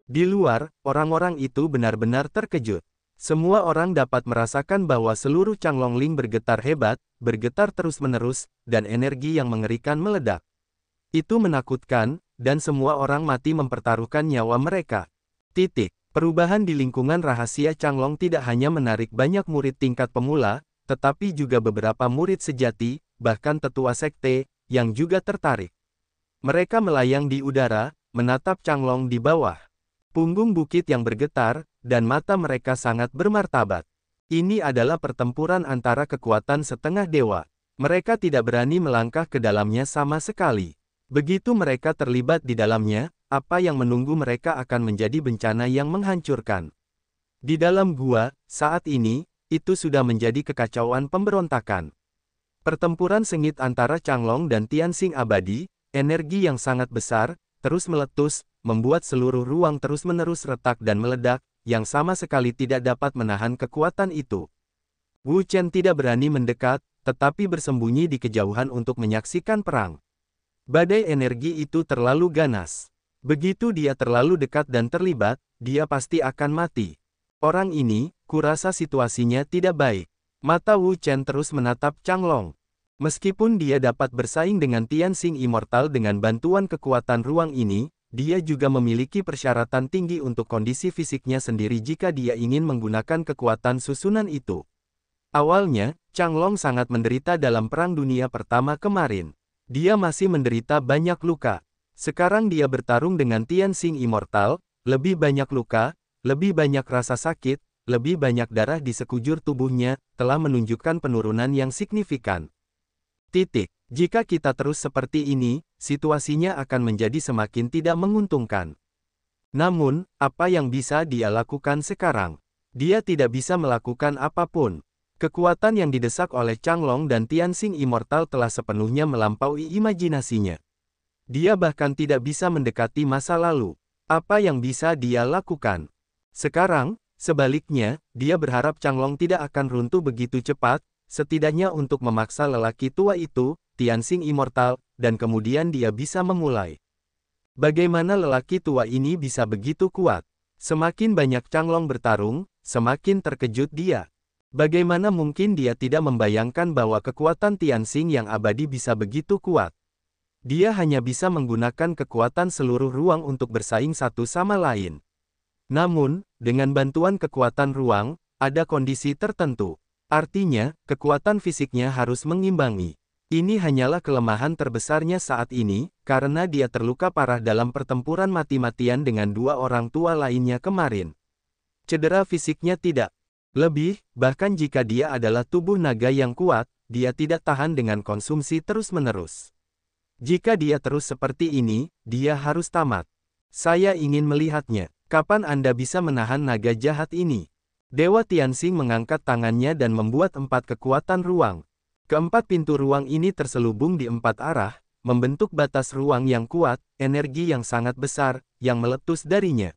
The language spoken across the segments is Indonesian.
Di luar, orang-orang itu benar-benar terkejut. Semua orang dapat merasakan bahwa seluruh Changlongling bergetar hebat, bergetar terus-menerus, dan energi yang mengerikan meledak. Itu menakutkan, dan semua orang mati mempertaruhkan nyawa mereka. Perubahan di lingkungan rahasia Changlong tidak hanya menarik banyak murid tingkat pemula, tetapi juga beberapa murid sejati, bahkan tetua sekte, yang juga tertarik. Mereka melayang di udara, menatap Changlong di bawah. Punggung bukit yang bergetar, dan mata mereka sangat bermartabat. Ini adalah pertempuran antara kekuatan setengah dewa. Mereka tidak berani melangkah ke dalamnya sama sekali. Begitu mereka terlibat di dalamnya, apa yang menunggu mereka akan menjadi bencana yang menghancurkan. Di dalam gua, saat ini, itu sudah menjadi kekacauan pemberontakan. Pertempuran sengit antara Changlong dan Tianxing abadi, energi yang sangat besar, terus meletus, membuat seluruh ruang terus-menerus retak dan meledak, yang sama sekali tidak dapat menahan kekuatan itu. Wu Chen tidak berani mendekat, tetapi bersembunyi di kejauhan untuk menyaksikan perang. Badai energi itu terlalu ganas. Begitu dia terlalu dekat dan terlibat, dia pasti akan mati. Orang ini, kurasa situasinya tidak baik. Mata Wu Chen terus menatap Changlong. Meskipun dia dapat bersaing dengan Tianxing Immortal dengan bantuan kekuatan ruang ini, dia juga memiliki persyaratan tinggi untuk kondisi fisiknya sendiri jika dia ingin menggunakan kekuatan susunan itu. Awalnya, Changlong sangat menderita dalam Perang Dunia Pertama kemarin. Dia masih menderita banyak luka. Sekarang dia bertarung dengan Tianxing Immortal, lebih banyak luka, lebih banyak rasa sakit, lebih banyak darah di sekujur tubuhnya, telah menunjukkan penurunan yang signifikan. Jika kita terus seperti ini, situasinya akan menjadi semakin tidak menguntungkan. Namun, apa yang bisa dia lakukan sekarang? Dia tidak bisa melakukan apapun. Kekuatan yang didesak oleh Changlong dan Tianxing Immortal telah sepenuhnya melampaui imajinasinya. Dia bahkan tidak bisa mendekati masa lalu. Apa yang bisa dia lakukan? Sekarang, sebaliknya, dia berharap Changlong tidak akan runtuh begitu cepat, setidaknya untuk memaksa lelaki tua itu, Tianxing Immortal, dan kemudian dia bisa memulai. Bagaimana lelaki tua ini bisa begitu kuat? Semakin banyak Changlong bertarung, semakin terkejut dia. Bagaimana mungkin dia tidak membayangkan bahwa kekuatan Tianxing yang abadi bisa begitu kuat? Dia hanya bisa menggunakan kekuatan seluruh ruang untuk bersaing satu sama lain. Namun, dengan bantuan kekuatan ruang, ada kondisi tertentu. Artinya, kekuatan fisiknya harus mengimbangi. Ini hanyalah kelemahan terbesarnya saat ini, karena dia terluka parah dalam pertempuran mati-matian dengan dua orang tua lainnya kemarin. Cedera fisiknya tidak. Lebih, bahkan jika dia adalah tubuh naga yang kuat, dia tidak tahan dengan konsumsi terus-menerus. Jika dia terus seperti ini, dia harus tamat. Saya ingin melihatnya. Kapan Anda bisa menahan naga jahat ini? Dewa Tianxing mengangkat tangannya dan membuat 4 kekuatan ruang. Keempat pintu ruang ini terselubung di 4 arah, membentuk batas ruang yang kuat, energi yang sangat besar, yang meletus darinya.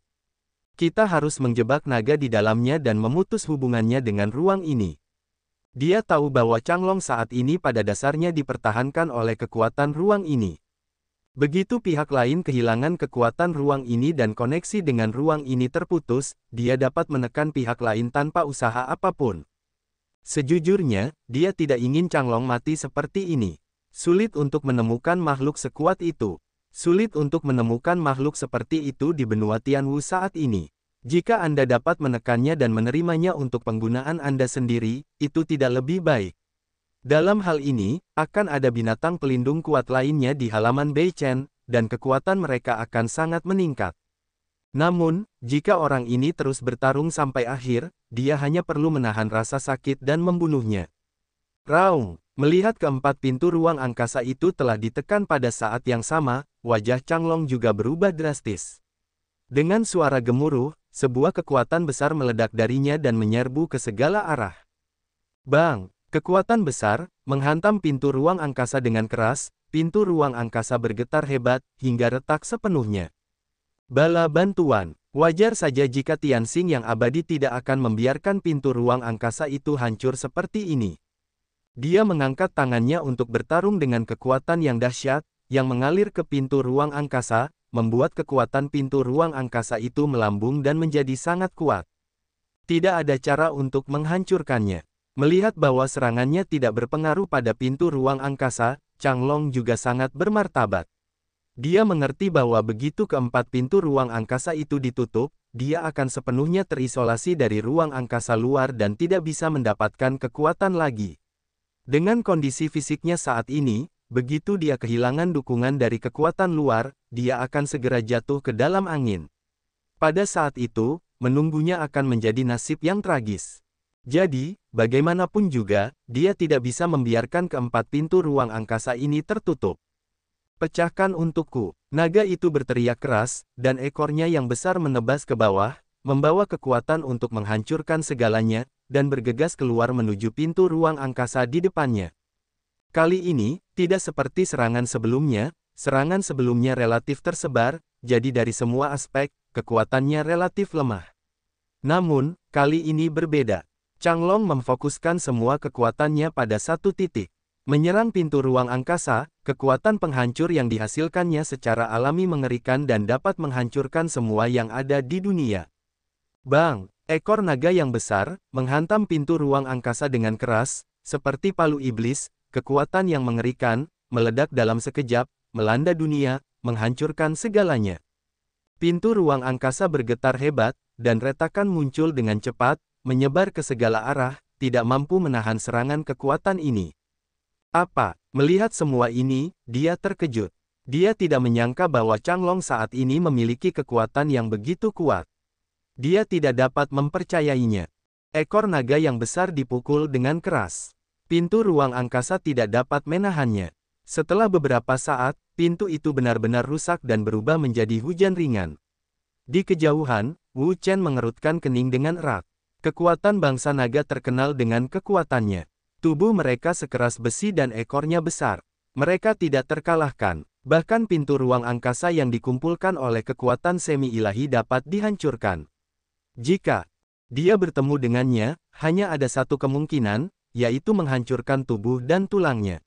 Kita harus menjebak naga di dalamnya dan memutus hubungannya dengan ruang ini. Dia tahu bahwa Changlong saat ini pada dasarnya dipertahankan oleh kekuatan ruang ini. Begitu pihak lain kehilangan kekuatan ruang ini dan koneksi dengan ruang ini terputus, dia dapat menekan pihak lain tanpa usaha apapun. Sejujurnya, dia tidak ingin Changlong mati seperti ini. Sulit untuk menemukan makhluk sekuat itu. Sulit untuk menemukan makhluk seperti itu di benua Tianwu saat ini. Jika Anda dapat menekannya dan menerimanya untuk penggunaan Anda sendiri, itu tidak lebih baik. Dalam hal ini, akan ada binatang pelindung kuat lainnya di halaman Beichen, dan kekuatan mereka akan sangat meningkat. Namun, jika orang ini terus bertarung sampai akhir, dia hanya perlu menahan rasa sakit dan membunuhnya. Raung, melihat keempat pintu ruang angkasa itu telah ditekan pada saat yang sama, wajah Changlong juga berubah drastis. Dengan suara gemuruh, sebuah kekuatan besar meledak darinya dan menyerbu ke segala arah. Bang! Kekuatan besar, menghantam pintu ruang angkasa dengan keras, pintu ruang angkasa bergetar hebat, hingga retak sepenuhnya. Bala bantuan. Wajar saja jika Tianxing yang abadi tidak akan membiarkan pintu ruang angkasa itu hancur seperti ini. Dia mengangkat tangannya untuk bertarung dengan kekuatan yang dahsyat, yang mengalir ke pintu ruang angkasa, membuat kekuatan pintu ruang angkasa itu melambung dan menjadi sangat kuat. Tidak ada cara untuk menghancurkannya. Melihat bahwa serangannya tidak berpengaruh pada pintu ruang angkasa, Changlong juga sangat bermartabat. Dia mengerti bahwa begitu keempat pintu ruang angkasa itu ditutup, dia akan sepenuhnya terisolasi dari ruang angkasa luar dan tidak bisa mendapatkan kekuatan lagi. Dengan kondisi fisiknya saat ini, begitu dia kehilangan dukungan dari kekuatan luar, dia akan segera jatuh ke dalam angin. Pada saat itu, menunggunya akan menjadi nasib yang tragis. Jadi, bagaimanapun juga, dia tidak bisa membiarkan keempat pintu ruang angkasa ini tertutup. Pecahkan untukku. Naga itu berteriak keras, dan ekornya yang besar menebas ke bawah, membawa kekuatan untuk menghancurkan segalanya, dan bergegas keluar menuju pintu ruang angkasa di depannya. Kali ini, tidak seperti serangan sebelumnya relatif tersebar, jadi dari semua aspek, kekuatannya relatif lemah. Namun, kali ini berbeda. Changlong memfokuskan semua kekuatannya pada satu titik. Menyerang pintu ruang angkasa, kekuatan penghancur yang dihasilkannya secara alami mengerikan dan dapat menghancurkan semua yang ada di dunia. Bang! Ekor naga yang besar, menghantam pintu ruang angkasa dengan keras, seperti palu iblis, kekuatan yang mengerikan, meledak dalam sekejap, melanda dunia, menghancurkan segalanya. Pintu ruang angkasa bergetar hebat, dan retakan muncul dengan cepat, menyebar ke segala arah, tidak mampu menahan serangan kekuatan ini. Apa? Melihat semua ini, dia terkejut. Dia tidak menyangka bahwa Changlong saat ini memiliki kekuatan yang begitu kuat. Dia tidak dapat mempercayainya. Ekor naga yang besar dipukul dengan keras. Pintu ruang angkasa tidak dapat menahannya. Setelah beberapa saat, pintu itu benar-benar rusak dan berubah menjadi hujan ringan. Di kejauhan, Wu Chen mengerutkan kening dengan erat. Kekuatan bangsa naga terkenal dengan kekuatannya. Tubuh mereka sekeras besi dan ekornya besar. Mereka tidak terkalahkan. Bahkan pintu ruang angkasa yang dikumpulkan oleh kekuatan semi-ilahi dapat dihancurkan. Jika dia bertemu dengannya, hanya ada satu kemungkinan, yaitu menghancurkan tubuh dan tulangnya.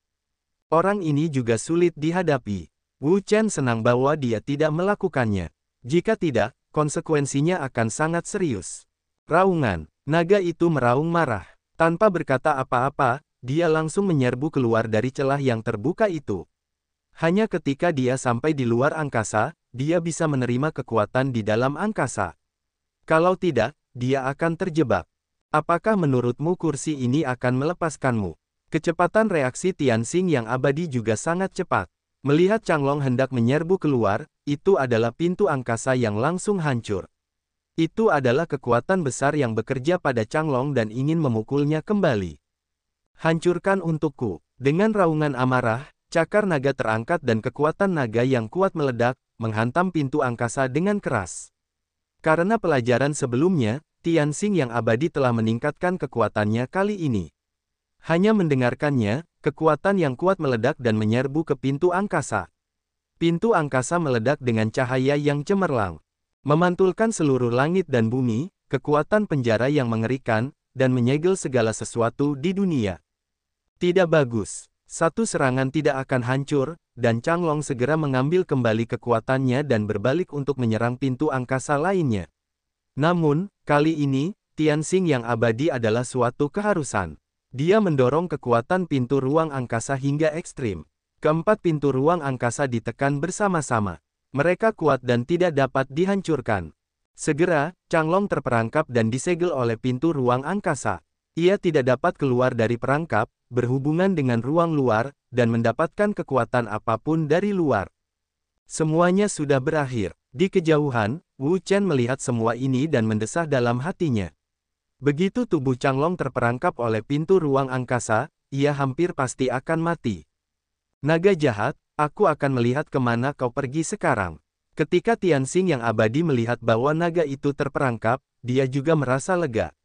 Orang ini juga sulit dihadapi. Wu Chen senang bahwa dia tidak melakukannya. Jika tidak, konsekuensinya akan sangat serius. Raungan. Naga itu meraung marah. Tanpa berkata apa-apa, dia langsung menyerbu keluar dari celah yang terbuka itu. Hanya ketika dia sampai di luar angkasa, dia bisa menerima kekuatan di dalam angkasa. Kalau tidak, dia akan terjebak. Apakah menurutmu kursi ini akan melepaskanmu? Kecepatan reaksi Tianxing yang abadi juga sangat cepat. Melihat Changlong hendak menyerbu keluar, itu adalah pintu angkasa yang langsung hancur. Itu adalah kekuatan besar yang bekerja pada Changlong dan ingin memukulnya kembali. Hancurkan untukku. Dengan raungan amarah, cakar naga terangkat dan kekuatan naga yang kuat meledak, menghantam pintu angkasa dengan keras. Karena pelajaran sebelumnya, Tianxing yang abadi telah meningkatkan kekuatannya kali ini. Hanya mendengarkannya, kekuatan yang kuat meledak dan menyerbu ke pintu angkasa. Pintu angkasa meledak dengan cahaya yang cemerlang. Memantulkan seluruh langit dan bumi, kekuatan penjara yang mengerikan, dan menyegel segala sesuatu di dunia. Tidak bagus. Satu serangan tidak akan hancur, dan Changlong segera mengambil kembali kekuatannya dan berbalik untuk menyerang pintu angkasa lainnya. Namun, kali ini, Tianxing yang abadi adalah suatu keharusan. Dia mendorong kekuatan pintu ruang angkasa hingga ekstrim. Keempat pintu ruang angkasa ditekan bersama-sama. Mereka kuat dan tidak dapat dihancurkan. Segera, Changlong terperangkap dan disegel oleh pintu ruang angkasa. Ia tidak dapat keluar dari perangkap, berhubungan dengan ruang luar, dan mendapatkan kekuatan apapun dari luar. Semuanya sudah berakhir. Di kejauhan, Wu Chen melihat semua ini dan mendesah dalam hatinya. Begitu tubuh Changlong terperangkap oleh pintu ruang angkasa, ia hampir pasti akan mati. Naga jahat, aku akan melihat kemana kau pergi sekarang. Ketika Tianxing yang abadi melihat bahwa naga itu terperangkap, dia juga merasa lega.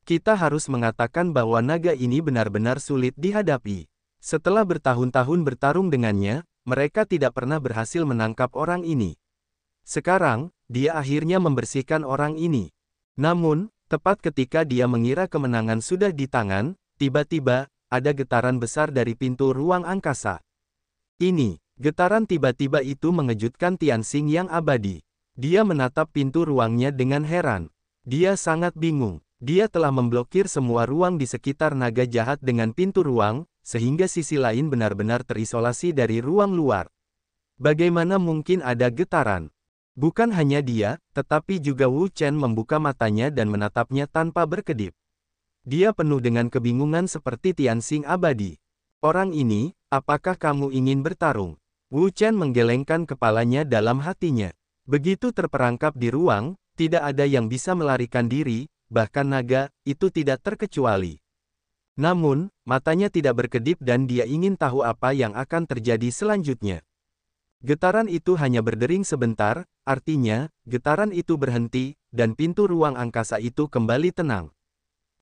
Kita harus mengatakan bahwa naga ini benar-benar sulit dihadapi. Setelah bertahun-tahun bertarung dengannya, mereka tidak pernah berhasil menangkap orang ini. Sekarang, dia akhirnya membersihkan orang ini. Namun, tepat ketika dia mengira kemenangan sudah di tangan, tiba-tiba, ada getaran besar dari pintu ruang angkasa. Ini, Getaran tiba-tiba itu mengejutkan Tianxing yang abadi. Dia menatap pintu ruangnya dengan heran. Dia sangat bingung. Dia telah memblokir semua ruang di sekitar naga jahat dengan pintu ruang, sehingga sisi lain benar-benar terisolasi dari ruang luar. Bagaimana mungkin ada getaran? Bukan hanya dia, tetapi juga Wu Chen membuka matanya dan menatapnya tanpa berkedip. Dia penuh dengan kebingungan seperti Tianxing abadi. Orang ini, apakah kamu ingin bertarung? Wu Chen menggelengkan kepalanya dalam hatinya. Begitu terperangkap di ruang, tidak ada yang bisa melarikan diri, bahkan naga, itu tidak terkecuali. Namun, matanya tidak berkedip dan dia ingin tahu apa yang akan terjadi selanjutnya. Getaran itu hanya berdering sebentar, artinya, getaran itu berhenti, dan pintu ruang angkasa itu kembali tenang.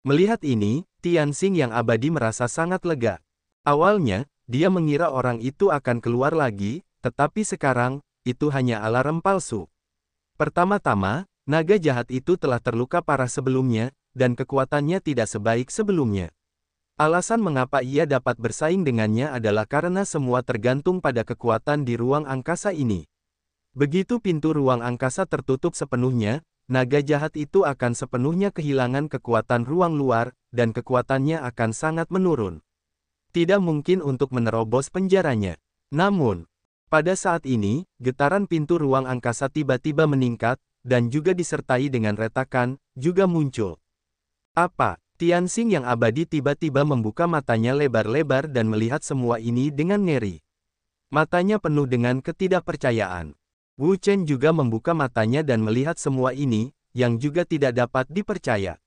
Melihat ini, Tianxing yang abadi merasa sangat lega. Awalnya, dia mengira orang itu akan keluar lagi, tetapi sekarang, itu hanya alarm palsu. Pertama-tama, naga jahat itu telah terluka parah sebelumnya, dan kekuatannya tidak sebaik sebelumnya. Alasan mengapa ia dapat bersaing dengannya adalah karena semua tergantung pada kekuatan di ruang angkasa ini. Begitu pintu ruang angkasa tertutup sepenuhnya, naga jahat itu akan sepenuhnya kehilangan kekuatan ruang luar, dan kekuatannya akan sangat menurun. Tidak mungkin untuk menerobos penjaranya. Namun, pada saat ini, getaran pintu ruang angkasa tiba-tiba meningkat, dan juga disertai dengan retakan, juga muncul. Apa? Tianxing yang abadi tiba-tiba membuka matanya lebar-lebar dan melihat semua ini dengan ngeri. Matanya penuh dengan ketidakpercayaan. Wu Chen juga membuka matanya dan melihat semua ini, yang juga tidak dapat dipercaya.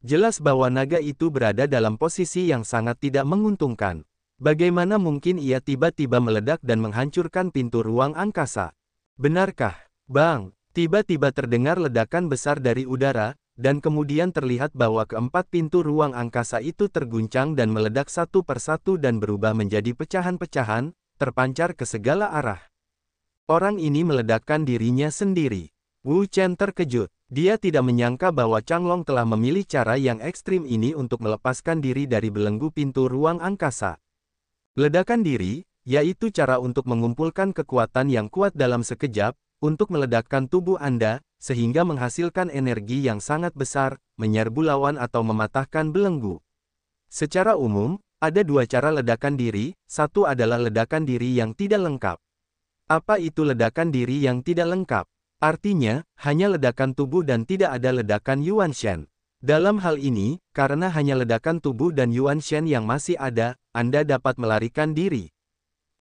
Jelas bahwa naga itu berada dalam posisi yang sangat tidak menguntungkan. Bagaimana mungkin ia tiba-tiba meledak dan menghancurkan pintu ruang angkasa? Benarkah? Bang! Tiba-tiba terdengar ledakan besar dari udara, dan kemudian terlihat bahwa keempat pintu ruang angkasa itu terguncang dan meledak satu persatu dan berubah menjadi pecahan-pecahan, terpancar ke segala arah. Orang ini meledakkan dirinya sendiri. Wu Chen terkejut. Dia tidak menyangka bahwa Changlong telah memilih cara yang ekstrim ini untuk melepaskan diri dari belenggu pintu ruang angkasa. Ledakan diri, yaitu cara untuk mengumpulkan kekuatan yang kuat dalam sekejap, untuk meledakkan tubuh Anda, sehingga menghasilkan energi yang sangat besar, menyerbu lawan atau mematahkan belenggu. Secara umum, ada dua cara ledakan diri, satu adalah ledakan diri yang tidak lengkap. Apa itu ledakan diri yang tidak lengkap? Artinya, hanya ledakan tubuh dan tidak ada ledakan Yuanshen. Dalam hal ini, karena hanya ledakan tubuh dan Yuanshen yang masih ada, Anda dapat melarikan diri.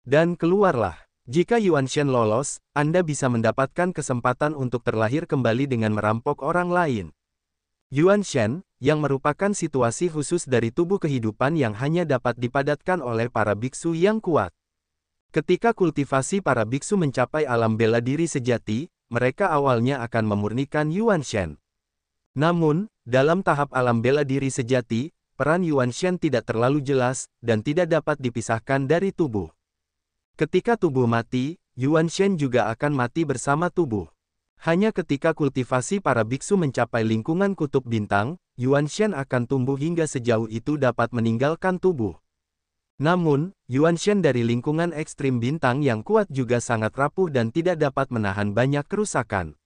Dan keluarlah. Jika Yuanshen lolos, Anda bisa mendapatkan kesempatan untuk terlahir kembali dengan merampok orang lain. Yuanshen, yang merupakan situasi khusus dari tubuh kehidupan yang hanya dapat dipadatkan oleh para biksu yang kuat. Ketika kultivasi para biksu mencapai alam bela diri sejati, mereka awalnya akan memurnikan Yuanshen. Namun, dalam tahap alam bela diri sejati, peran Yuanshen tidak terlalu jelas, dan tidak dapat dipisahkan dari tubuh. Ketika tubuh mati, Yuanshen juga akan mati bersama tubuh. Hanya ketika kultivasi para biksu mencapai lingkungan kutub bintang, Yuanshen akan tumbuh hingga sejauh itu dapat meninggalkan tubuh. Namun, Yuanshen dari lingkungan ekstrim bintang yang kuat juga sangat rapuh dan tidak dapat menahan banyak kerusakan.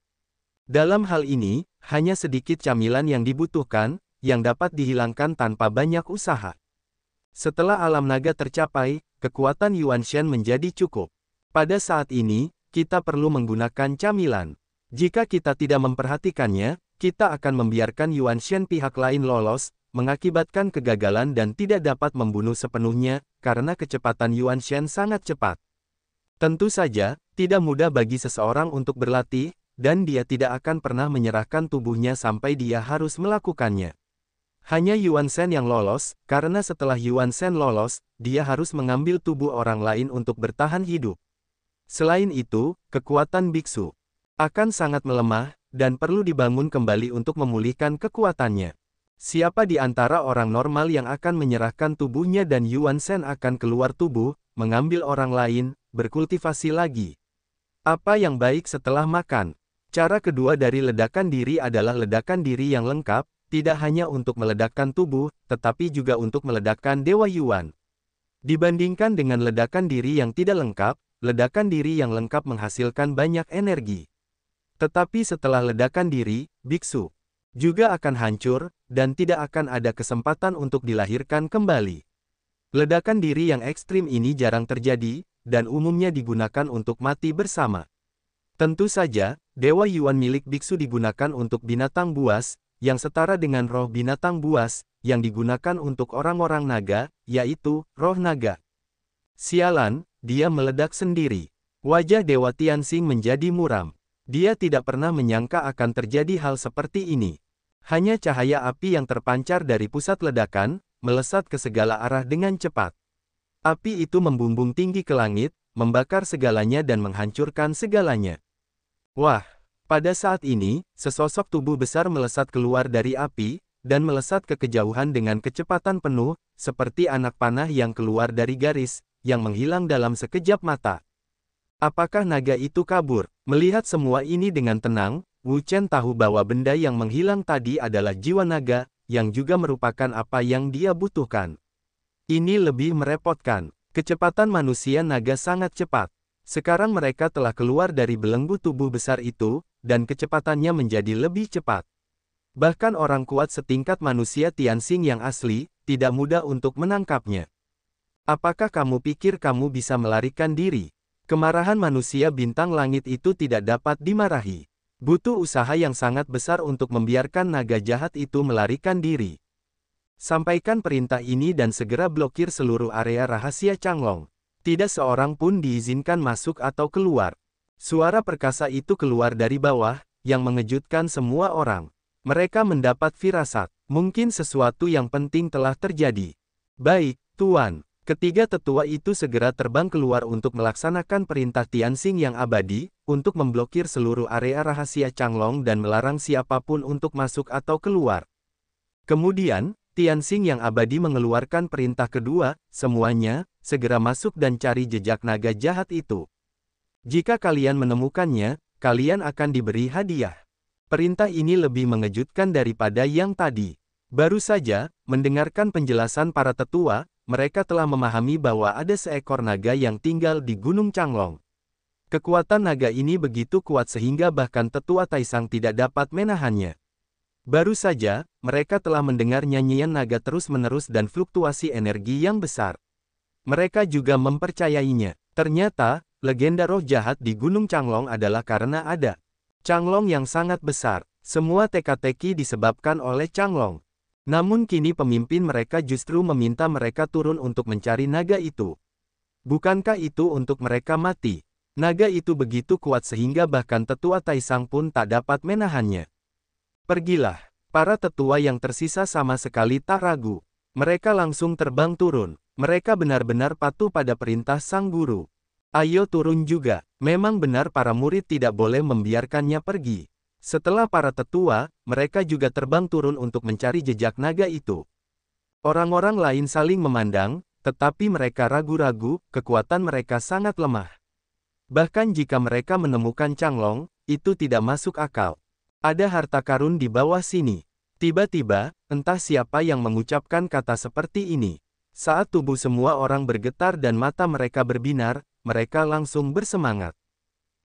Dalam hal ini, hanya sedikit camilan yang dibutuhkan, yang dapat dihilangkan tanpa banyak usaha. Setelah alam naga tercapai, kekuatan Yuanshen menjadi cukup. Pada saat ini, kita perlu menggunakan camilan. Jika kita tidak memperhatikannya, kita akan membiarkan Yuanshen pihak lain lolos, mengakibatkan kegagalan dan tidak dapat membunuh sepenuhnya, karena kecepatan Yuanshen sangat cepat. Tentu saja, tidak mudah bagi seseorang untuk berlatih, dan dia tidak akan pernah menyerahkan tubuhnya sampai dia harus melakukannya. Hanya Yuanshen yang lolos, karena setelah Yuanshen lolos, dia harus mengambil tubuh orang lain untuk bertahan hidup. Selain itu, kekuatan biksu akan sangat melemah, dan perlu dibangun kembali untuk memulihkan kekuatannya. Siapa di antara orang normal yang akan menyerahkan tubuhnya dan Yuanshen akan keluar tubuh, mengambil orang lain, berkultivasi lagi? Apa yang baik setelah makan? Cara kedua dari ledakan diri adalah ledakan diri yang lengkap, tidak hanya untuk meledakkan tubuh, tetapi juga untuk meledakkan Dewa Yuan. Dibandingkan dengan ledakan diri yang tidak lengkap, ledakan diri yang lengkap menghasilkan banyak energi. Tetapi setelah ledakan diri, biksu juga akan hancur, dan tidak akan ada kesempatan untuk dilahirkan kembali. Ledakan diri yang ekstrim ini jarang terjadi, dan umumnya digunakan untuk mati bersama. Tentu saja, Dewa Yuan milik biksu digunakan untuk binatang buas, yang setara dengan roh binatang buas, yang digunakan untuk orang-orang naga, yaitu roh naga. Sialan, dia meledak sendiri. Wajah Dewa Tianxing menjadi muram. Dia tidak pernah menyangka akan terjadi hal seperti ini. Hanya cahaya api yang terpancar dari pusat ledakan, melesat ke segala arah dengan cepat. Api itu membumbung tinggi ke langit, membakar segalanya dan menghancurkan segalanya. Wah, pada saat ini, sesosok tubuh besar melesat keluar dari api, dan melesat ke kejauhan dengan kecepatan penuh, seperti anak panah yang keluar dari garis, yang menghilang dalam sekejap mata. Apakah naga itu kabur? Melihat semua ini dengan tenang, Wu Chen tahu bahwa benda yang menghilang tadi adalah jiwa naga, yang juga merupakan apa yang dia butuhkan. Ini lebih merepotkan. Kecepatan manusia naga sangat cepat. Sekarang mereka telah keluar dari belenggu tubuh besar itu, dan kecepatannya menjadi lebih cepat. Bahkan orang kuat setingkat manusia Tianxing yang asli, tidak mudah untuk menangkapnya. Apakah kamu pikir kamu bisa melarikan diri? Kemarahan manusia bintang langit itu tidak dapat dimarahi. Butuh usaha yang sangat besar untuk membiarkan naga jahat itu melarikan diri. Sampaikan perintah ini dan segera blokir seluruh area rahasia Changlong. Tidak seorang pun diizinkan masuk atau keluar. Suara perkasa itu keluar dari bawah, yang mengejutkan semua orang. Mereka mendapat firasat, mungkin sesuatu yang penting telah terjadi. Baik, Tuan. Ketiga tetua itu segera terbang keluar untuk melaksanakan perintah Tianxing yang abadi, untuk memblokir seluruh area rahasia Changlong dan melarang siapapun untuk masuk atau keluar. Kemudian, Tianxing yang abadi mengeluarkan perintah kedua, semuanya, segera masuk dan cari jejak naga jahat itu. Jika kalian menemukannya, kalian akan diberi hadiah. Perintah ini lebih mengejutkan daripada yang tadi. Baru saja, mendengarkan penjelasan para tetua, mereka telah memahami bahwa ada seekor naga yang tinggal di Gunung Changlong. Kekuatan naga ini begitu kuat sehingga bahkan tetua Taisang tidak dapat menahannya. Baru saja, mereka telah mendengar nyanyian naga terus-menerus dan fluktuasi energi yang besar. Mereka juga mempercayainya. Ternyata, legenda roh jahat di Gunung Changlong adalah karena ada Changlong yang sangat besar. Semua teka-teki disebabkan oleh Changlong. Namun kini pemimpin mereka justru meminta mereka turun untuk mencari naga itu. Bukankah itu untuk mereka mati? Naga itu begitu kuat sehingga bahkan tetua Taisang pun tak dapat menahannya. Pergilah. Para tetua yang tersisa sama sekali tak ragu. Mereka langsung terbang turun. Mereka benar-benar patuh pada perintah sang guru. Ayo turun juga. Memang benar para murid tidak boleh membiarkannya pergi. Setelah para tetua, mereka juga terbang turun untuk mencari jejak naga itu. Orang-orang lain saling memandang, tetapi mereka ragu-ragu, kekuatan mereka sangat lemah. Bahkan jika mereka menemukan Changlong, itu tidak masuk akal. Ada harta karun di bawah sini. Tiba-tiba, entah siapa yang mengucapkan kata seperti ini. Saat tubuh semua orang bergetar dan mata mereka berbinar, mereka langsung bersemangat.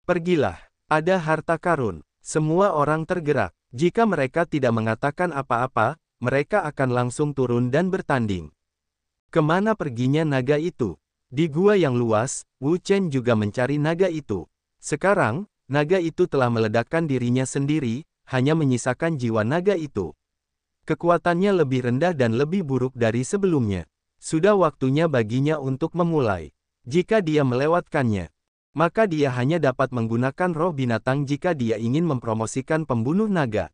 Pergilah, ada harta karun. Semua orang tergerak. Jika mereka tidak mengatakan apa-apa, mereka akan langsung turun dan bertanding. Kemana perginya naga itu? Di gua yang luas, Wu Chen juga mencari naga itu. Sekarang, naga itu telah meledakkan dirinya sendiri, hanya menyisakan jiwa naga itu. Kekuatannya lebih rendah dan lebih buruk dari sebelumnya. Sudah waktunya baginya untuk memulai. Jika dia melewatkannya, maka dia hanya dapat menggunakan roh binatang jika dia ingin mempromosikan pembunuh naga.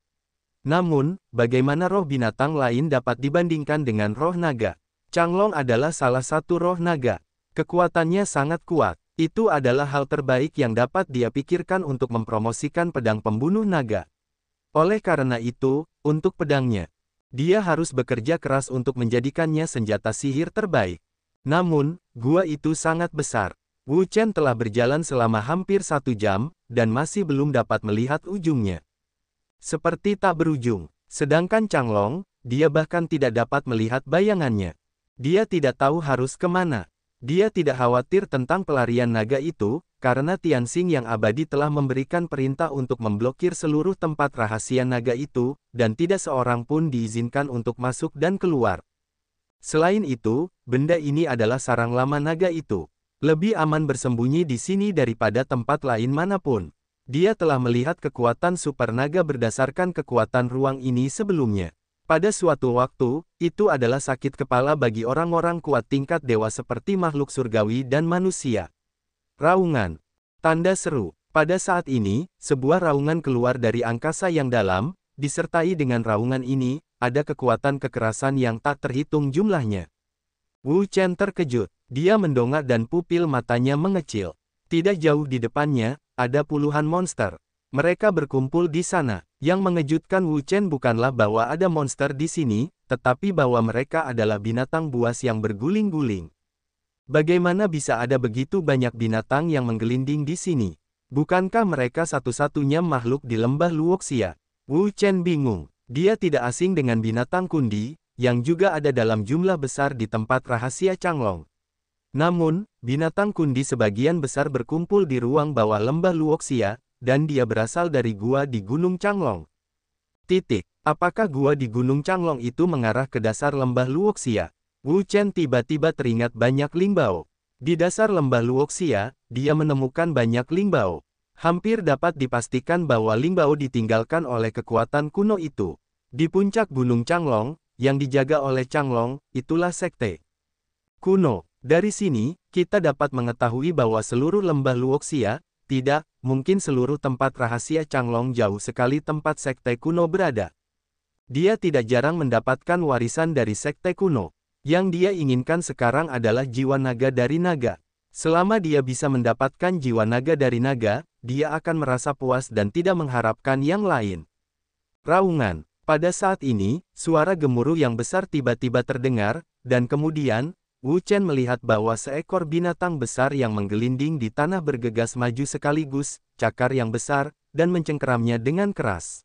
Namun, bagaimana roh binatang lain dapat dibandingkan dengan roh naga? Changlong adalah salah satu roh naga. Kekuatannya sangat kuat. Itu adalah hal terbaik yang dapat dia pikirkan untuk mempromosikan pedang pembunuh naga. Oleh karena itu, untuk pedangnya, dia harus bekerja keras untuk menjadikannya senjata sihir terbaik. Namun, gua itu sangat besar. Wu Chen telah berjalan selama hampir 1 jam, dan masih belum dapat melihat ujungnya. Seperti tak berujung. Sedangkan Changlong, dia bahkan tidak dapat melihat bayangannya. Dia tidak tahu harus kemana. Dia tidak khawatir tentang pelarian naga itu, karena Tianxing yang abadi telah memberikan perintah untuk memblokir seluruh tempat rahasia naga itu, dan tidak seorang pun diizinkan untuk masuk dan keluar. Selain itu, benda ini adalah sarang lama naga itu. Lebih aman bersembunyi di sini daripada tempat lain manapun. Dia telah melihat kekuatan super naga berdasarkan kekuatan ruang ini sebelumnya. Pada suatu waktu, itu adalah sakit kepala bagi orang-orang kuat tingkat dewa seperti makhluk surgawi dan manusia. Raungan. Tanda seru. Pada saat ini, sebuah raungan keluar dari angkasa yang dalam, disertai dengan raungan ini, ada kekuatan kekerasan yang tak terhitung jumlahnya. Wu Chen terkejut. Dia mendongak dan pupil matanya mengecil. Tidak jauh di depannya, ada puluhan monster. Mereka berkumpul di sana. Yang mengejutkan Wu Chen bukanlah bahwa ada monster di sini, tetapi bahwa mereka adalah binatang buas yang berguling-guling. Bagaimana bisa ada begitu banyak binatang yang menggelinding di sini? Bukankah mereka satu-satunya makhluk di lembah Luoxia? Wu Chen bingung. Dia tidak asing dengan binatang kundi, yang juga ada dalam jumlah besar di tempat rahasia Changlong. Namun, binatang kundi sebagian besar berkumpul di ruang bawah lembah Luoxia, dan dia berasal dari gua di Gunung Changlong. Apakah gua di Gunung Changlong itu mengarah ke dasar lembah Luoxia? Wu Chen tiba-tiba teringat banyak Lingbao. Di dasar lembah Luoxia, dia menemukan banyak Lingbao. Hampir dapat dipastikan bahwa Lingbao ditinggalkan oleh kekuatan kuno itu. Di puncak Gunung Changlong, yang dijaga oleh Changlong, itulah sekte kuno. Dari sini, kita dapat mengetahui bahwa seluruh lembah Luoxia, tidak, mungkin seluruh tempat rahasia Changlong jauh sekali tempat sekte kuno berada. Dia tidak jarang mendapatkan warisan dari sekte kuno. Yang dia inginkan sekarang adalah jiwa naga dari naga. Selama dia bisa mendapatkan jiwa naga dari naga, dia akan merasa puas dan tidak mengharapkan yang lain. Raungan. Pada saat ini, suara gemuruh yang besar tiba-tiba terdengar, dan kemudian, Wu Chen melihat bahwa seekor binatang besar yang menggelinding di tanah bergegas maju sekaligus, cakar yang besar, dan mencengkeramnya dengan keras.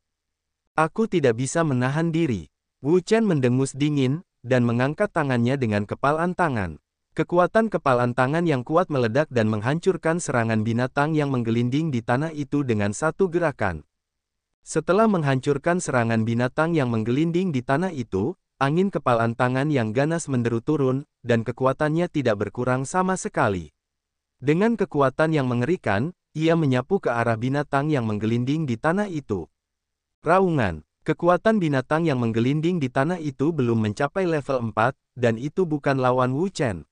Aku tidak bisa menahan diri. Wu Chen mendengus dingin, dan mengangkat tangannya dengan kepalan tangan. Kekuatan kepalan tangan yang kuat meledak dan menghancurkan serangan binatang yang menggelinding di tanah itu dengan satu gerakan. Setelah menghancurkan serangan binatang yang menggelinding di tanah itu, angin kepalan tangan yang ganas menderu turun, dan kekuatannya tidak berkurang sama sekali. Dengan kekuatan yang mengerikan, ia menyapu ke arah binatang yang menggelinding di tanah itu. Raungan. Kekuatan binatang yang menggelinding di tanah itu belum mencapai level 4, dan itu bukan lawan Wu Chen.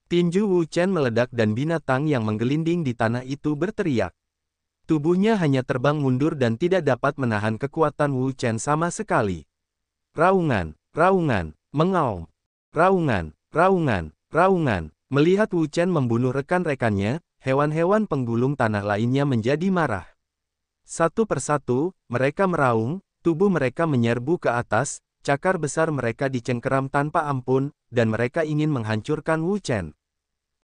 Tinju Wu Chen meledak dan binatang yang menggelinding di tanah itu berteriak. Tubuhnya hanya terbang mundur dan tidak dapat menahan kekuatan Wu Chen sama sekali. Raungan. Raungan, mengaum. Raungan, raungan, raungan. Melihat Wu Chen membunuh rekan-rekannya, hewan-hewan penggulung tanah lainnya menjadi marah. Satu persatu, mereka meraung, tubuh mereka menyerbu ke atas, cakar besar mereka dicengkeram tanpa ampun, dan mereka ingin menghancurkan Wu Chen.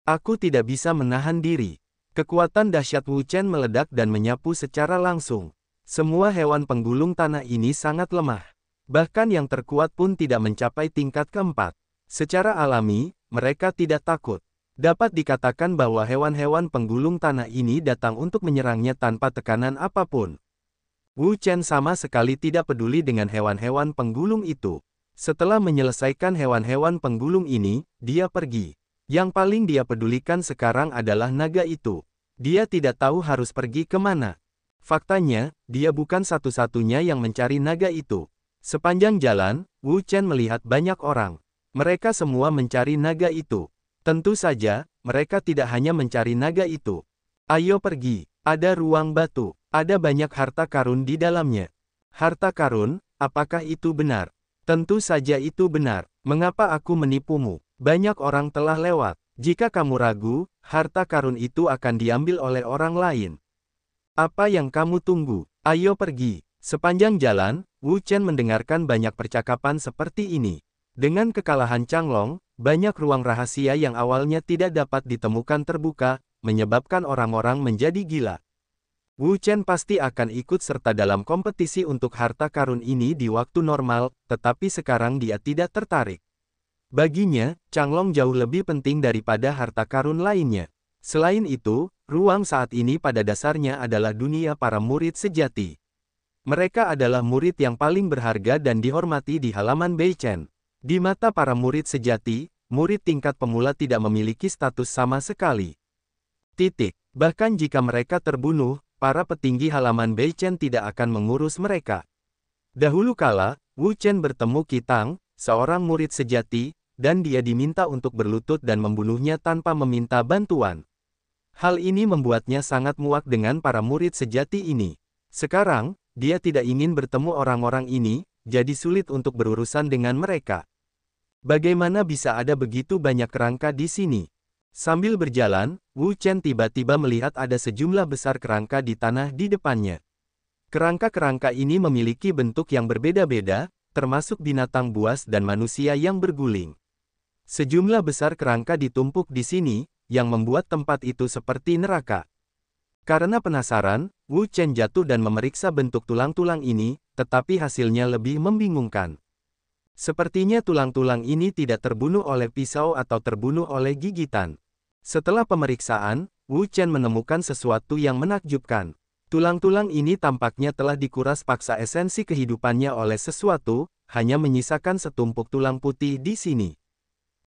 Aku tidak bisa menahan diri. Kekuatan dahsyat Wu Chen meledak dan menyapu secara langsung. Semua hewan penggulung tanah ini sangat lemah. Bahkan yang terkuat pun tidak mencapai tingkat keempat. Secara alami, mereka tidak takut. Dapat dikatakan bahwa hewan-hewan penggulung tanah ini datang untuk menyerangnya tanpa tekanan apapun. Wu Chen sama sekali tidak peduli dengan hewan-hewan penggulung itu. Setelah menyelesaikan hewan-hewan penggulung ini, dia pergi. Yang paling dia pedulikan sekarang adalah naga itu. Dia tidak tahu harus pergi kemana. Faktanya, dia bukan satu-satunya yang mencari naga itu. Sepanjang jalan, Wu Chen melihat banyak orang. Mereka semua mencari naga itu. Tentu saja, mereka tidak hanya mencari naga itu. Ayo pergi, ada ruang batu, ada banyak harta karun di dalamnya. Harta karun, apakah itu benar? Tentu saja itu benar. Mengapa aku menipumu? Banyak orang telah lewat. Jika kamu ragu, harta karun itu akan diambil oleh orang lain. Apa yang kamu tunggu? Ayo pergi. Sepanjang jalan, Wu Chen mendengarkan banyak percakapan seperti ini. Dengan kekalahan Changlong, banyak ruang rahasia yang awalnya tidak dapat ditemukan terbuka, menyebabkan orang-orang menjadi gila. Wu Chen pasti akan ikut serta dalam kompetisi untuk harta karun ini di waktu normal, tetapi sekarang dia tidak tertarik. Baginya, Changlong jauh lebih penting daripada harta karun lainnya. Selain itu, ruang saat ini pada dasarnya adalah dunia para murid sejati. Mereka adalah murid yang paling berharga dan dihormati di halaman Beichen. Di mata para murid sejati, murid tingkat pemula tidak memiliki status sama sekali. Bahkan jika mereka terbunuh, para petinggi halaman Beichen tidak akan mengurus mereka. Dahulu kala, Wu Chen bertemu Qi Tang, seorang murid sejati, dan dia diminta untuk berlutut dan membunuhnya tanpa meminta bantuan. Hal ini membuatnya sangat muak dengan para murid sejati ini. Sekarang, dia tidak ingin bertemu orang-orang ini, jadi sulit untuk berurusan dengan mereka. Bagaimana bisa ada begitu banyak kerangka di sini? Sambil berjalan, Wu Chen tiba-tiba melihat ada sejumlah besar kerangka di tanah di depannya. Kerangka-kerangka ini memiliki bentuk yang berbeda-beda, termasuk binatang buas dan manusia yang berguling. Sejumlah besar kerangka ditumpuk di sini, yang membuat tempat itu seperti neraka. Karena penasaran, Wu Chen jatuh dan memeriksa bentuk tulang-tulang ini, tetapi hasilnya lebih membingungkan. Sepertinya tulang-tulang ini tidak terbunuh oleh pisau atau terbunuh oleh gigitan. Setelah pemeriksaan, Wu Chen menemukan sesuatu yang menakjubkan. Tulang-tulang ini tampaknya telah dikuras paksa esensi kehidupannya oleh sesuatu, hanya menyisakan setumpuk tulang putih di sini.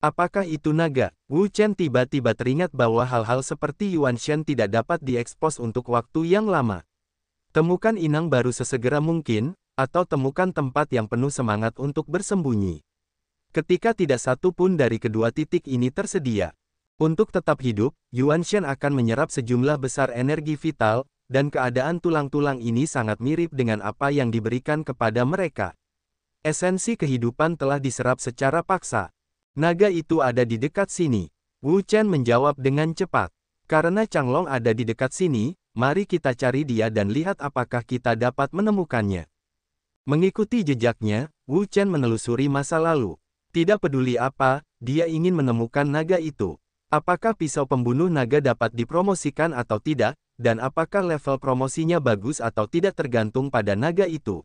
Apakah itu naga? Wu Chen tiba-tiba teringat bahwa hal-hal seperti Yuan Shen tidak dapat diekspos untuk waktu yang lama. Temukan inang baru sesegera mungkin, atau temukan tempat yang penuh semangat untuk bersembunyi. Ketika tidak satu pun dari kedua titik ini tersedia. Untuk tetap hidup, Yuan Shen akan menyerap sejumlah besar energi vital, dan keadaan tulang-tulang ini sangat mirip dengan apa yang diberikan kepada mereka. Esensi kehidupan telah diserap secara paksa. Naga itu ada di dekat sini. Wu Chen menjawab dengan cepat. Karena Changlong ada di dekat sini, mari kita cari dia dan lihat apakah kita dapat menemukannya. Mengikuti jejaknya, Wu Chen menelusuri masa lalu. Tidak peduli apa, dia ingin menemukan naga itu. Apakah pisau pembunuh naga dapat dipromosikan atau tidak, dan apakah level promosinya bagus atau tidak tergantung pada naga itu.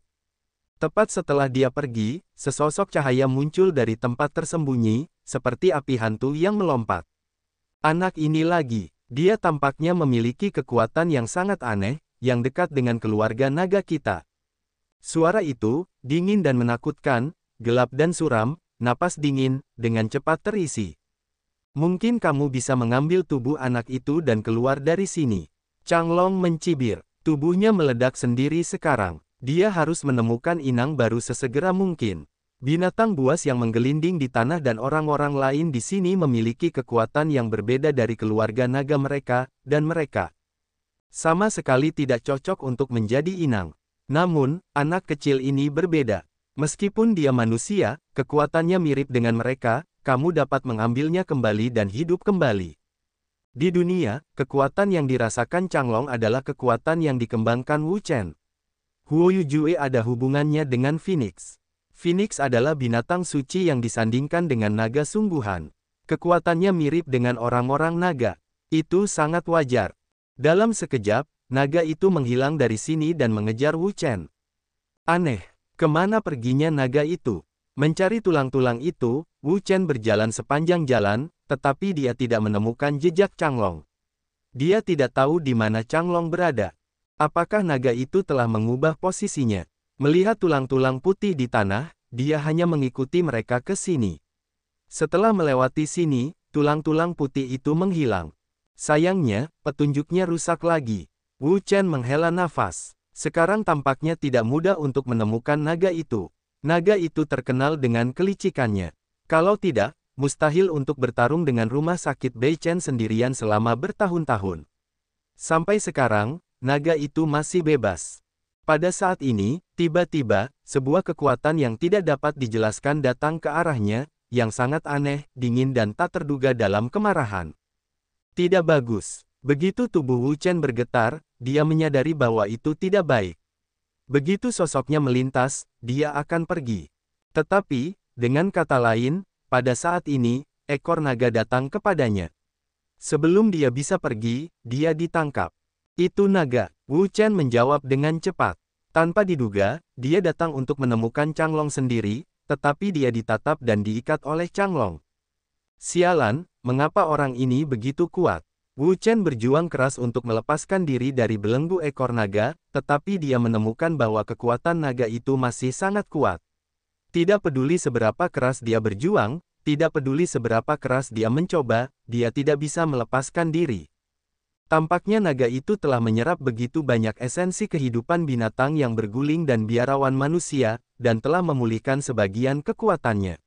Tepat setelah dia pergi, sesosok cahaya muncul dari tempat tersembunyi, seperti api hantu yang melompat. Anak ini lagi, dia tampaknya memiliki kekuatan yang sangat aneh, yang dekat dengan keluarga naga kita. Suara itu, dingin dan menakutkan, gelap dan suram, napas dingin, dengan cepat terisi. Mungkin kamu bisa mengambil tubuh anak itu dan keluar dari sini. Changlong mencibir, tubuhnya meledak sendiri sekarang. Dia harus menemukan inang baru sesegera mungkin. Binatang buas yang menggelinding di tanah dan orang-orang lain di sini memiliki kekuatan yang berbeda dari keluarga naga mereka, dan mereka sama sekali tidak cocok untuk menjadi inang. Namun, anak kecil ini berbeda. Meskipun dia manusia, kekuatannya mirip dengan mereka, kamu dapat mengambilnya kembali dan hidup kembali. Di dunia, kekuatan yang dirasakan Changlong adalah kekuatan yang dikembangkan Wu Chen. Huo Yujue ada hubungannya dengan Phoenix. Phoenix adalah binatang suci yang disandingkan dengan naga sungguhan. Kekuatannya mirip dengan orang-orang naga. Itu sangat wajar. Dalam sekejap, naga itu menghilang dari sini dan mengejar Wu Chen. Aneh, kemana perginya naga itu? Mencari tulang-tulang itu, Wu Chen berjalan sepanjang jalan, tetapi dia tidak menemukan jejak Changlong. Dia tidak tahu di mana Changlong berada. Apakah naga itu telah mengubah posisinya? Melihat tulang-tulang putih di tanah, dia hanya mengikuti mereka ke sini. Setelah melewati sini, tulang-tulang putih itu menghilang. Sayangnya, petunjuknya rusak lagi. Wu Chen menghela nafas. Sekarang tampaknya tidak mudah untuk menemukan naga itu. Naga itu terkenal dengan kelicikannya. Kalau tidak, mustahil untuk bertarung dengan rumah sakit Beichen sendirian selama bertahun-tahun. Sampai sekarang, naga itu masih bebas. Pada saat ini, tiba-tiba, sebuah kekuatan yang tidak dapat dijelaskan datang ke arahnya, yang sangat aneh, dingin dan tak terduga dalam kemarahan. Tidak bagus. Begitu tubuh Wu Chen bergetar, dia menyadari bahwa itu tidak baik. Begitu sosoknya melintas, dia akan pergi. Tetapi, dengan kata lain, pada saat ini, ekor naga datang kepadanya. Sebelum dia bisa pergi, dia ditangkap. Itu naga, Wu Chen menjawab dengan cepat. Tanpa diduga, dia datang untuk menemukan Changlong sendiri, tetapi dia ditatap dan diikat oleh Changlong. Sialan, mengapa orang ini begitu kuat? Wu Chen berjuang keras untuk melepaskan diri dari belenggu ekor naga, tetapi dia menemukan bahwa kekuatan naga itu masih sangat kuat. Tidak peduli seberapa keras dia berjuang, tidak peduli seberapa keras dia mencoba, dia tidak bisa melepaskan diri. Tampaknya naga itu telah menyerap begitu banyak esensi kehidupan binatang yang berguling dan biarawan manusia, dan telah memulihkan sebagian kekuatannya.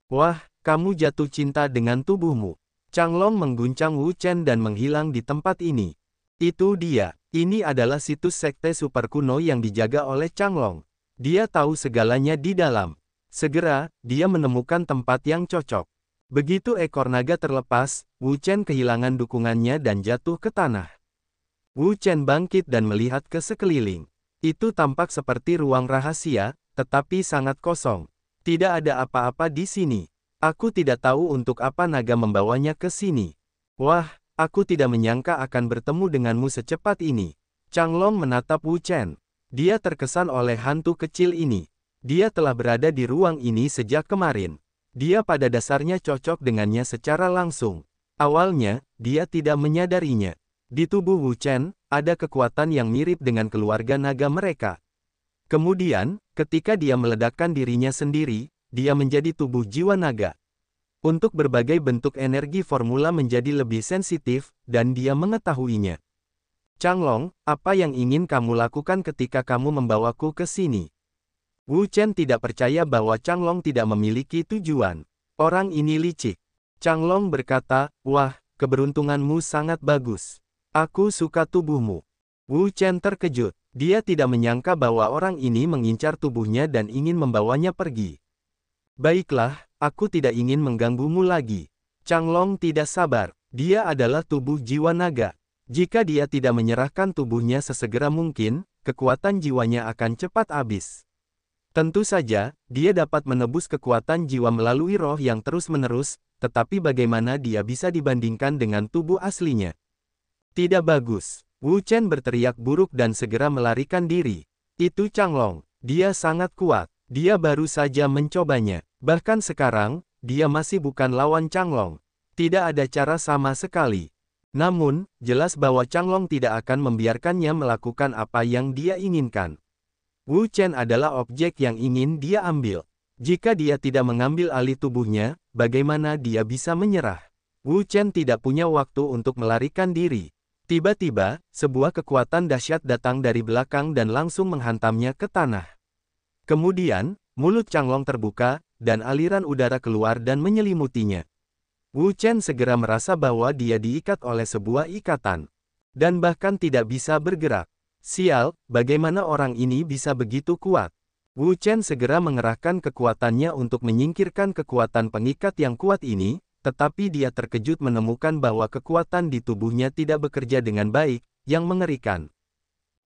Wah, kamu jatuh cinta dengan tubuhmu. Changlong mengguncang Wu Chen dan menghilang di tempat ini. Itu dia. Ini adalah situs sekte super kuno yang dijaga oleh Changlong. Dia tahu segalanya di dalam. Segera, dia menemukan tempat yang cocok. Begitu ekor naga terlepas, Wu Chen kehilangan dukungannya dan jatuh ke tanah. Wu Chen bangkit dan melihat ke sekeliling. Itu tampak seperti ruang rahasia, tetapi sangat kosong. Tidak ada apa-apa di sini. Aku tidak tahu untuk apa naga membawanya ke sini. Wah, aku tidak menyangka akan bertemu denganmu secepat ini. Changlong menatap Wu Chen. Dia terkesan oleh hantu kecil ini. Dia telah berada di ruang ini sejak kemarin. Dia pada dasarnya cocok dengannya secara langsung. Awalnya, dia tidak menyadarinya. Di tubuh Wu Chen, ada kekuatan yang mirip dengan keluarga naga mereka. Kemudian, ketika dia meledakkan dirinya sendiri, dia menjadi tubuh jiwa naga. Untuk berbagai bentuk energi formula menjadi lebih sensitif, dan dia mengetahuinya. Changlong, apa yang ingin kamu lakukan ketika kamu membawaku ke sini? Wu Chen tidak percaya bahwa Changlong tidak memiliki tujuan. Orang ini licik. Changlong berkata, wah, keberuntunganmu sangat bagus. Aku suka tubuhmu. Wu Chen terkejut. Dia tidak menyangka bahwa orang ini mengincar tubuhnya dan ingin membawanya pergi. Baiklah, aku tidak ingin mengganggumu lagi. Changlong tidak sabar. Dia adalah tubuh jiwa naga. Jika dia tidak menyerahkan tubuhnya sesegera mungkin, kekuatan jiwanya akan cepat habis. Tentu saja, dia dapat menebus kekuatan jiwa melalui roh yang terus-menerus, tetapi bagaimana dia bisa dibandingkan dengan tubuh aslinya? Tidak bagus. Wu Chen berteriak buruk dan segera melarikan diri. Itu Changlong. Dia sangat kuat. Dia baru saja mencobanya. Bahkan sekarang, dia masih bukan lawan Changlong. Tidak ada cara sama sekali. Namun, jelas bahwa Changlong tidak akan membiarkannya melakukan apa yang dia inginkan. Wu Chen adalah objek yang ingin dia ambil. Jika dia tidak mengambil alih tubuhnya, bagaimana dia bisa menyerah? Wu Chen tidak punya waktu untuk melarikan diri. Tiba-tiba, sebuah kekuatan dahsyat datang dari belakang dan langsung menghantamnya ke tanah. Kemudian, mulut Changlong terbuka, dan aliran udara keluar dan menyelimutinya. Wu Chen segera merasa bahwa dia diikat oleh sebuah ikatan. Dan bahkan tidak bisa bergerak. Sial, bagaimana orang ini bisa begitu kuat? Wu Chen segera mengerahkan kekuatannya untuk menyingkirkan kekuatan pengikat yang kuat ini, tetapi dia terkejut menemukan bahwa kekuatan di tubuhnya tidak bekerja dengan baik, yang mengerikan.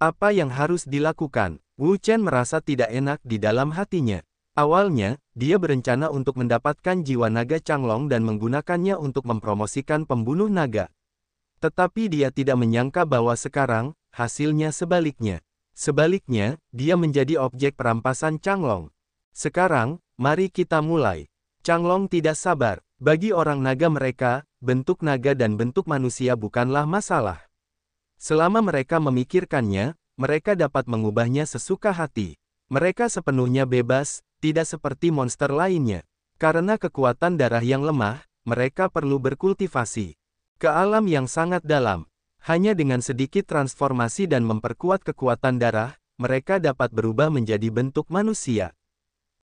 Apa yang harus dilakukan? Wu Chen merasa tidak enak di dalam hatinya. Awalnya, dia berencana untuk mendapatkan jiwa naga Changlong dan menggunakannya untuk mempromosikan pembunuh naga. Tetapi dia tidak menyangka bahwa sekarang, hasilnya sebaliknya. Sebaliknya, dia menjadi objek perampasan Changlong. Sekarang, mari kita mulai. Changlong tidak sabar. Bagi orang naga mereka, bentuk naga dan bentuk manusia bukanlah masalah. Selama mereka memikirkannya, mereka dapat mengubahnya sesuka hati. Mereka sepenuhnya bebas, tidak seperti monster lainnya. Karena kekuatan darah yang lemah, mereka perlu berkultivasi ke alam yang sangat dalam. Hanya dengan sedikit transformasi dan memperkuat kekuatan darah, mereka dapat berubah menjadi bentuk manusia.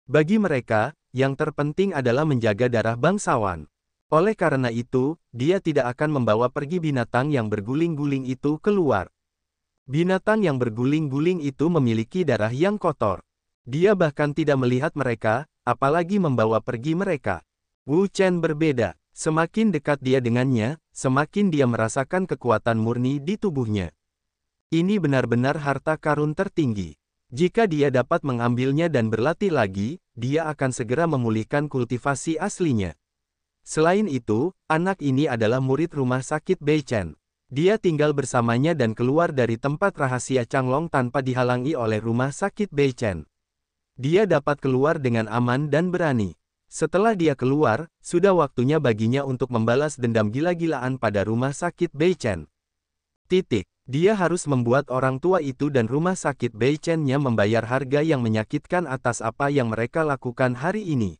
Bagi mereka, yang terpenting adalah menjaga darah bangsawan. Oleh karena itu, dia tidak akan membawa pergi binatang yang berguling-guling itu keluar. Binatang yang berguling-guling itu memiliki darah yang kotor. Dia bahkan tidak melihat mereka, apalagi membawa pergi mereka. Wu Chen berbeda. Semakin dekat dia dengannya, semakin dia merasakan kekuatan murni di tubuhnya. Ini benar-benar harta karun tertinggi. Jika dia dapat mengambilnya dan berlatih lagi, dia akan segera memulihkan kultivasi aslinya. Selain itu, anak ini adalah murid rumah sakit Beichen. Dia tinggal bersamanya dan keluar dari tempat rahasia Changlong tanpa dihalangi oleh rumah sakit Beichen. Dia dapat keluar dengan aman dan berani. Setelah dia keluar, sudah waktunya baginya untuk membalas dendam gila-gilaan pada rumah sakit Beichen. Dia harus membuat orang tua itu dan rumah sakit Beichen-nya membayar harga yang menyakitkan atas apa yang mereka lakukan hari ini.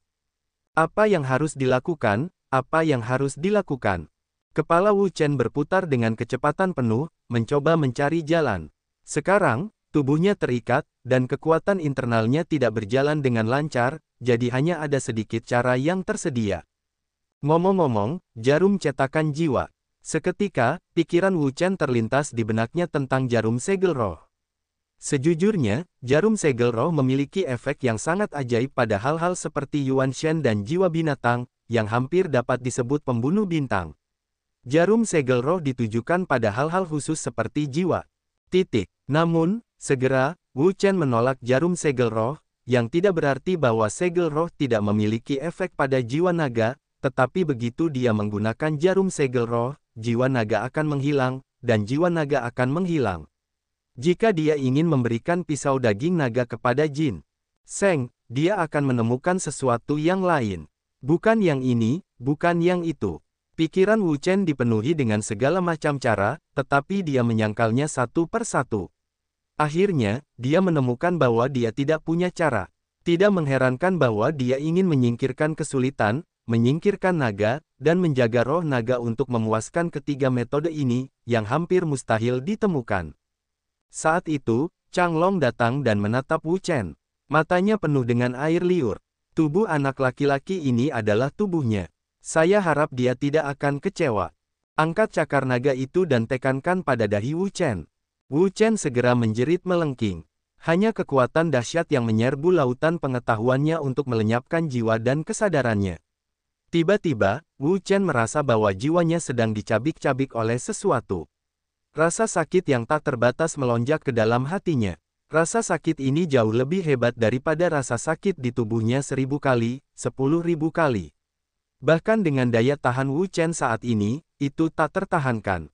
Apa yang harus dilakukan? Apa yang harus dilakukan? Kepala Wu Chen berputar dengan kecepatan penuh, mencoba mencari jalan. Sekarang, tubuhnya terikat, dan kekuatan internalnya tidak berjalan dengan lancar, jadi hanya ada sedikit cara yang tersedia. Ngomong-ngomong, jarum cetakan jiwa. Seketika, pikiran Wu Chen terlintas di benaknya tentang jarum segel roh. Sejujurnya, jarum segel roh memiliki efek yang sangat ajaib pada hal-hal seperti Yuan Shen dan jiwa binatang, yang hampir dapat disebut pembunuh bintang. Jarum segel roh ditujukan pada hal-hal khusus seperti jiwa. Namun, segera, Wu Chen menolak jarum segel roh, yang tidak berarti bahwa segel roh tidak memiliki efek pada jiwa naga, tetapi begitu dia menggunakan jarum segel roh, jiwa naga akan menghilang, dan jiwa naga akan menghilang. Jika dia ingin memberikan pisau daging naga kepada Jin Seng, dia akan menemukan sesuatu yang lain. Bukan yang ini, bukan yang itu. Pikiran Wu Chen dipenuhi dengan segala macam cara, tetapi dia menyangkalnya satu per satu. Akhirnya, dia menemukan bahwa dia tidak punya cara. Tidak mengherankan bahwa dia ingin menyingkirkan kesulitan, menyingkirkan naga, dan menjaga roh naga untuk memuaskan ketiga metode ini, yang hampir mustahil ditemukan. Saat itu, Chang Long datang dan menatap Wu Chen. Matanya penuh dengan air liur. Tubuh anak laki-laki ini adalah tubuhnya. Saya harap dia tidak akan kecewa. Angkat cakar naga itu dan tekankan pada dahi Wu Chen. Wu Chen segera menjerit melengking. Hanya kekuatan dahsyat yang menyerbu lautan pengetahuannya untuk melenyapkan jiwa dan kesadarannya. Tiba-tiba, Wu Chen merasa bahwa jiwanya sedang dicabik-cabik oleh sesuatu. Rasa sakit yang tak terbatas melonjak ke dalam hatinya. Rasa sakit ini jauh lebih hebat daripada rasa sakit di tubuhnya 1000 kali, 10.000 kali. Bahkan dengan daya tahan Wu Chen saat ini, itu tak tertahankan.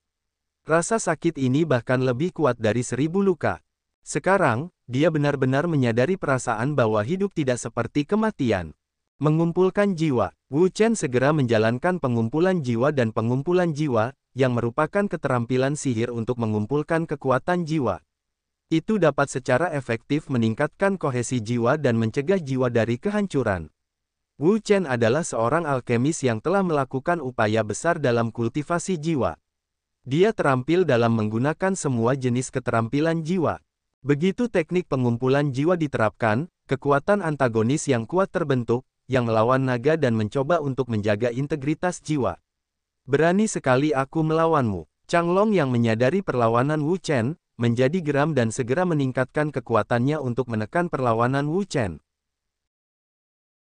Rasa sakit ini bahkan lebih kuat dari 1000 luka. Sekarang, dia benar-benar menyadari perasaan bahwa hidup tidak seperti kematian. Mengumpulkan jiwa. Wu Chen segera menjalankan pengumpulan jiwa dan pengumpulan jiwa, yang merupakan keterampilan sihir untuk mengumpulkan kekuatan jiwa. Itu dapat secara efektif meningkatkan kohesi jiwa dan mencegah jiwa dari kehancuran. Wu Chen adalah seorang alkemis yang telah melakukan upaya besar dalam kultivasi jiwa. Dia terampil dalam menggunakan semua jenis keterampilan jiwa. Begitu teknik pengumpulan jiwa diterapkan, kekuatan antagonis yang kuat terbentuk, yang melawan naga dan mencoba untuk menjaga integritas jiwa. Berani sekali aku melawanmu. Chang Long yang menyadari perlawanan Wu Chen, menjadi geram dan segera meningkatkan kekuatannya untuk menekan perlawanan Wu Chen.